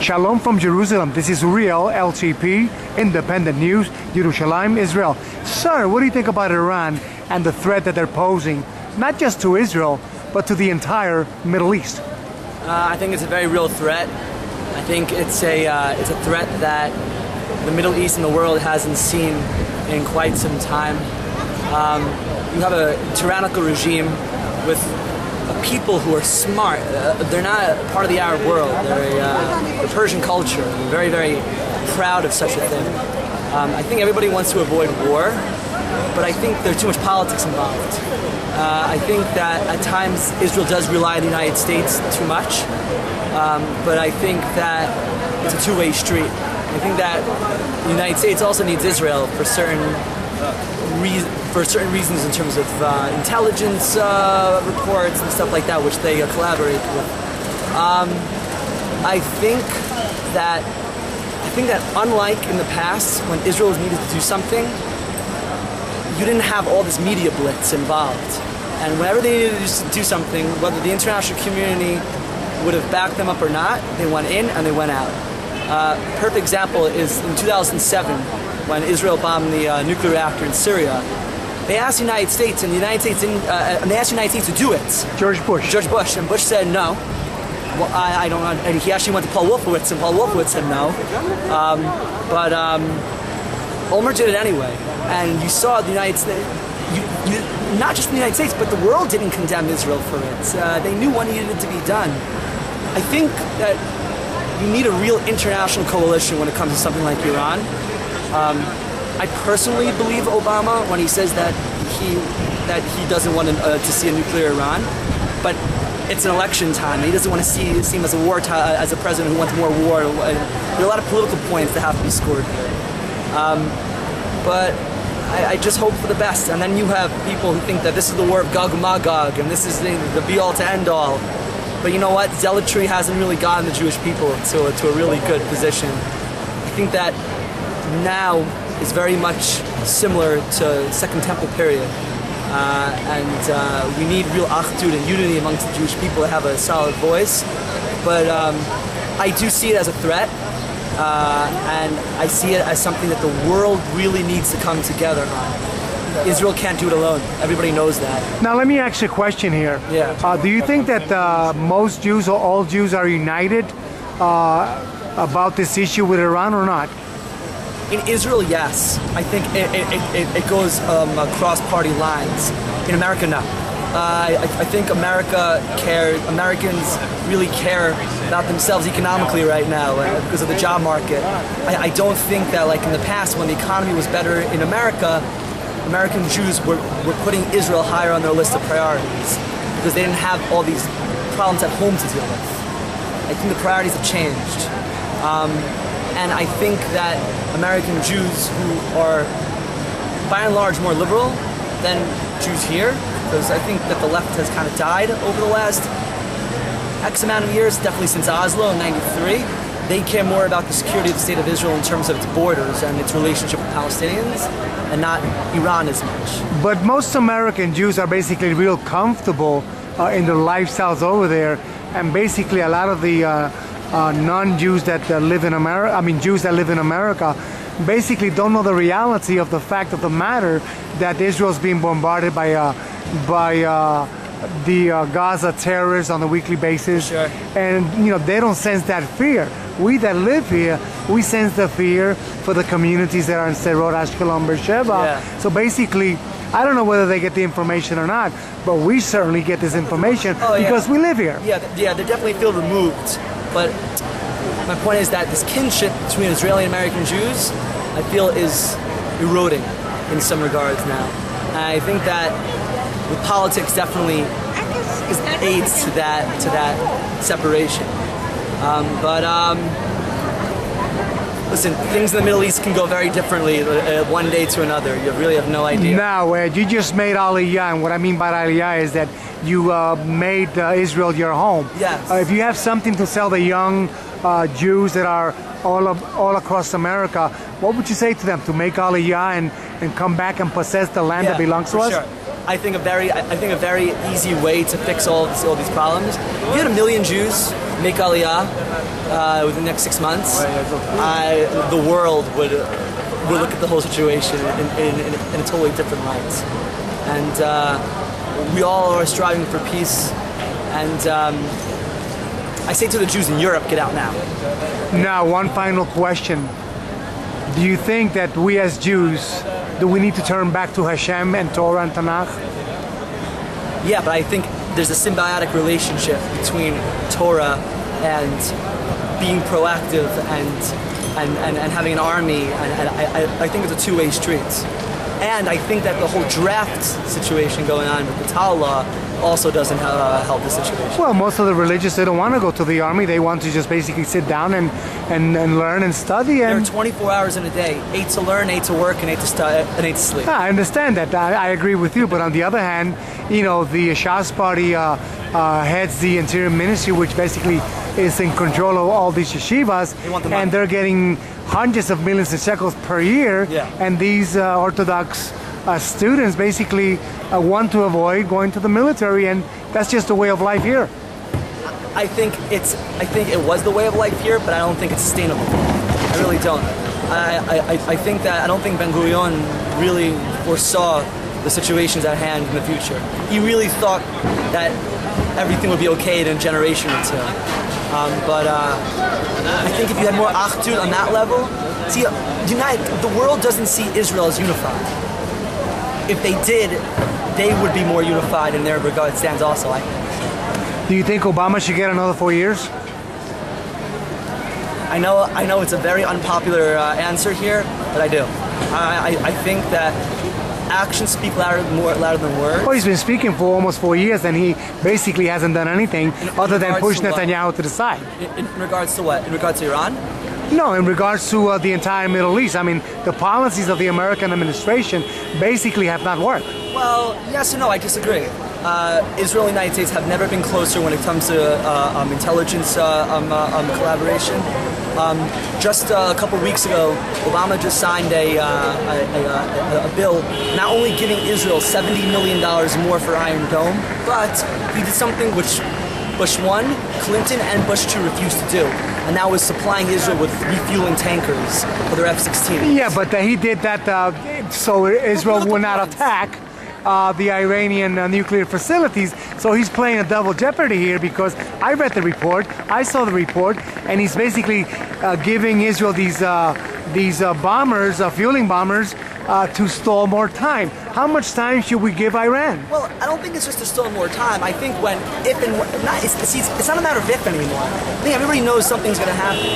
Shalom from Jerusalem. This is Uriel, LTP, Independent News, Jerusalem, Israel. Sir, what do you think about Iran and the threat that they're posing, not just to Israel, but to the entire Middle East? I think it's a very real threat. I think it's a threat that the Middle East and the world hasn't seen in quite some time. You have a tyrannical regime with people who are smart. They're not part of the Arab world. They're Persian culture. They're very, very proud of such a thing. I think everybody wants to avoid war, but I think there's too much politics involved. I think that at times Israel does rely on the United States too much, but I think that it's a two-way street. I think that the United States also needs Israel for certain reasons in terms of intelligence reports and stuff like that, which they collaborate with. I think that unlike in the past, when Israel needed to do something, you didn't have all this media blitz involved. And whenever they needed to do something, whether the international community would have backed them up or not, they went in and they went out. Perfect example is in 2007, when Israel bombed the nuclear reactor in Syria. They asked the United States, and the United States they asked the United States to do it. George Bush, and Bush said no. Well, I don't know. And he actually went to Paul Wolfowitz, and Paul Wolfowitz said no. But Olmert did it anyway, and you saw the United States. Not just the United States, but the world didn't condemn Israel for it. They knew what needed to be done. I think that you need a real international coalition when it comes to something like Iran. I personally believe Obama when he says that he doesn't want to see a nuclear Iran, but it's an election time. He doesn't want to see him as as a president who wants more war. There are a lot of political points that have to be scored here. But I just hope for the best. And then you have people who think that this is the war of Gog and Magog, and this is the be-all to end-all. But you know what? Zealotry hasn't really gotten the Jewish people to a really good position. I think that now is very much similar to Second Temple period. And we need real achdut and unity amongst the Jewish people to have a solid voice. But I do see it as a threat, and I see it as something that the world really needs to come together on. Israel can't do it alone. Everybody knows that. Now let me ask you a question here. Yeah. Do you think that most Jews or all Jews are united about this issue with Iran or not? In Israel, yes. I think it goes across party lines. In America, no. I think Americans really care about themselves economically right now because of the job market. I don't think that like in the past when the economy was better in America, American Jews were putting Israel higher on their list of priorities because they didn't have all these problems at home to deal with. I think the priorities have changed. And I think that American Jews who are, by and large, more liberal than Jews here, because I think that the left has kind of died over the last X amount of years, definitely since Oslo in '93. They care more about the security of the state of Israel in terms of its borders and its relationship with Palestinians, and not Iran as much. But most American Jews are basically real comfortable in their lifestyles over there, and basically a lot of the non-Jews that live in America, Jews that live in America, basically don't know the reality of the fact of the matter that Israel is being bombarded by the Gaza terrorists on a weekly basis. Sure. And they don't sense that fear. We that live here, we sense the fear for the communities that are in Sderot, Ashkelon, Beersheba. Yeah. So basically, I don't know whether they get the information or not, but we certainly get this information because we live here. Yeah, they definitely feel removed. But my point is that this kinship between Israeli and American Jews, I feel, is eroding in some regards now. And I think that with politics definitely aids to that separation. Listen, things in the Middle East can go very differently one day to another. You really have no idea. Now, you just made Aliyah, and what I mean by Aliyah is that you made Israel your home. Yes. If you have something to tell the young Jews that are all across America, what would you say to them to make Aliyah and come back and possess the land that belongs to us? Sure. I think a very easy way to fix all these problems. If you had 1 million Jews make Aliyah within the next 6 months, the world would look at the whole situation in a totally different light. And we all are striving for peace. And I say to the Jews in Europe, get out now. Now, one final question. Do you think that we as Jews, do we need to turn back to Hashem and Torah and Tanakh? Yeah, but I think there's a symbiotic relationship between Torah and being proactive and having an army, and I think it's a two-way street. And I think that the whole draft situation going on with the Tal law also doesn't help the situation. Well, most of the religious, they don't want to go to the army. They want to just basically sit down and learn and study. And there are 24 hours in a day, 8 to learn, 8 to work, and 8 to study, and 8 to sleep. Yeah, I understand that. I agree with you. But on the other hand, you know, the Shas party heads the Interior Ministry, which basically is in control of all these yeshivas, and they're getting hundreds of millions of shekels per year. Yeah. And these Orthodox students basically want to avoid going to the military, and that's just the way of life here. I think it was the way of life here, but I don't think it's sustainable. I really don't. I don't think Ben Gurion really foresaw the situations at hand in the future. He really thought that everything would be okay in a generation or two. But I think if you had more achdut on that level, see, the world doesn't see Israel as unified. If they did, they would be more unified in their regard stands also, I think. Do you think Obama should get another 4 years? I know it's a very unpopular answer here, but I do. I think that actions speak louder than words. Well, he's been speaking for almost 4 years, and he basically hasn't done anything other than push Netanyahu to the side. In regards to what? In regards to Iran? No, in regards to the entire Middle East. I mean, the policies of the American administration basically have not worked. Well, yes and no, I disagree. Israel and the United States have never been closer when it comes to intelligence collaboration. Just a couple weeks ago, Obama just signed a bill not only giving Israel $70 million more for Iron Dome, but he did something which Bush 1, Clinton, and Bush 2 refused to do, and that was supplying Israel with refueling tankers for their F-16. Yeah, but he did that so Israel will not attack the Iranian nuclear facilities. So he's playing a double jeopardy here, because I read the report, I saw the report, and he's basically giving Israel these bombers, fueling bombers, to stall more time. How much time should we give Iran? Well, I don't think it's just to stall more time. I think it's not a matter of if anymore. I think everybody knows something's going to happen,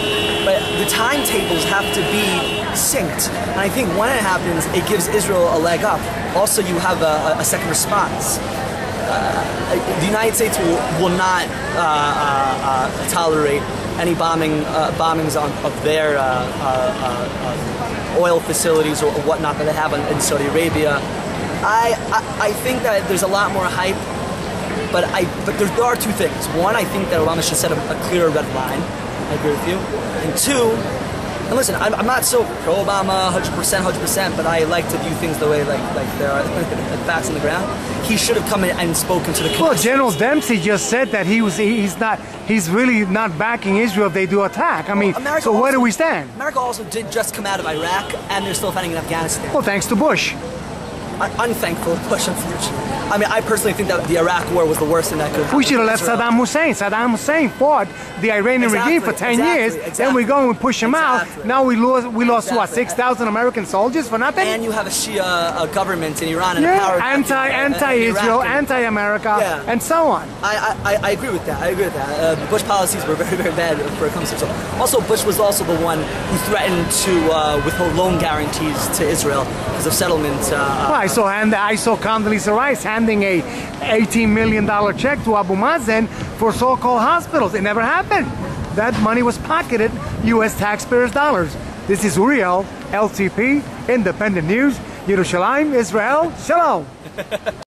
but the timetables have to be synced. And I think when it happens, it gives Israel a leg up. Also, you have a second response. The United States will not tolerate any bombings of their oil facilities or whatnot that they have in Saudi Arabia. I think that there's a lot more hype, but there are two things. One, I think that Obama should set a clearer red line. I agree with you. And two, and listen, I'm not so pro-Obama 100%, but I like to view things the way like there are facts on the ground. He should have come in and spoken to the Knesset. Well, General Dempsey just said that he's really not backing Israel if they do attack. I mean, so where do we stand? America also did just come out of Iraq, and they're still fighting in Afghanistan. Well, thanks to Bush. Unthankful Bush, unfortunately. I mean, I personally think that the Iraq war was the worst thing that could happen. We should have left Saddam Hussein. Saddam Hussein fought the Iranian regime for 10 years. Then we go and we push him out. Now we lost what, 6,000 American soldiers for nothing? And you have a Shia government in Iran and a power anti-Israel, anti-America, and so on. I agree with that. The Bush policies were very, very bad for it comes to Israel. Also, Bush was also the one who threatened to withhold loan guarantees to Israel because of settlement. Well, I saw Condoleezza Rice handing a $18 million check to Abu Mazen for so-called hospitals. It never happened. That money was pocketed U.S. taxpayers' dollars. This is Uriel, LTP, Independent News, Yerushalayim, Israel, Shalom.